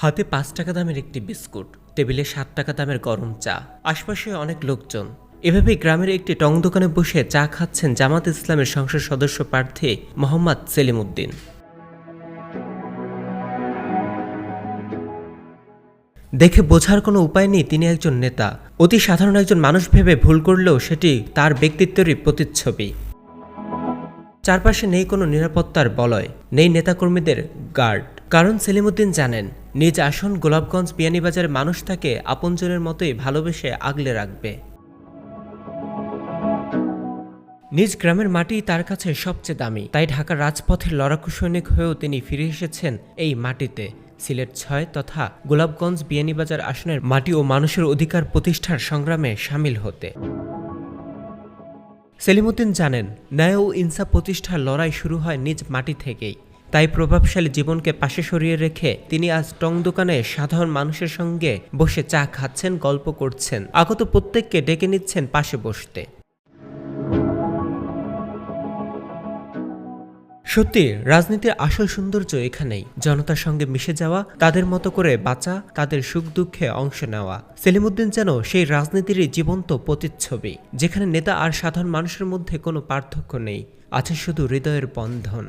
হাতে ৫ টাকা দামের একটি বিস্কুট, টেবিলে ৭ টাকা দামের গরম চা, আশপাশে অনেক লোকজন। এভাবেই গ্রামের একটি টং দোকানে বসে চা খাচ্ছেন জামাত ইসলামের সংসদ সদস্য প্রার্থী মোহাম্মদ সেলিম উদ্দিন। দেখে বোঝার কোনো উপায় নেই তিনি একজন নেতা। অতি সাধারণ একজন মানুষ ভেবে ভুল করলেও সেটি তার ব্যক্তিত্বেরই প্রতিচ্ছবি। চারপাশে নেই কোনো নিরাপত্তার বলয়, নেই নেতাকর্মীদের গার্ড। কারণ সেলিম উদ্দিন জানেন, নিজ আসন গোলাপগঞ্জ বিয়ানীবাজারের মানুষ তাকে আপনজনের মতোই ভালোবেসে আগলে রাখবে। নিজ গ্রামের মাটি তার কাছে সবচেয়ে দামি, তাই ঢাকার রাজপথের লড়াকু সৈনিক হয়েও তিনি ফিরে এসেছেন এই মাটিতে, সিলেট ৬ তথা গোলাপগঞ্জ বিয়ানীবাজার আসনের মাটি ও মানুষের অধিকার প্রতিষ্ঠার সংগ্রামে সামিল হতে। সেলিম উদ্দিন জানেন, ন্যায় ও ইনসাফ প্রতিষ্ঠার লড়াই শুরু হয় নিজ মাটি থেকেই। তাই প্রভাবশালী জীবনকে পাশে সরিয়ে রেখে তিনি আজ টং দোকানে সাধারণ মানুষের সঙ্গে বসে চা খাচ্ছেন, গল্প করছেন, আগত প্রত্যেককে ডেকে নিচ্ছেন পাশে বসতে। সত্যি রাজনীতির আসল সৌন্দর্য এখানেই, জনতার সঙ্গে মিশে যাওয়া, তাদের মতো করে বাঁচা, তাদের সুখ দুঃখে অংশ নেওয়া। সেলিম উদ্দিন যেন সেই রাজনীতিরই জীবন্ত প্রতিচ্ছবি, যেখানে নেতা আর সাধারণ মানুষের মধ্যে কোনো পার্থক্য নেই, আছে শুধু হৃদয়ের বন্ধন।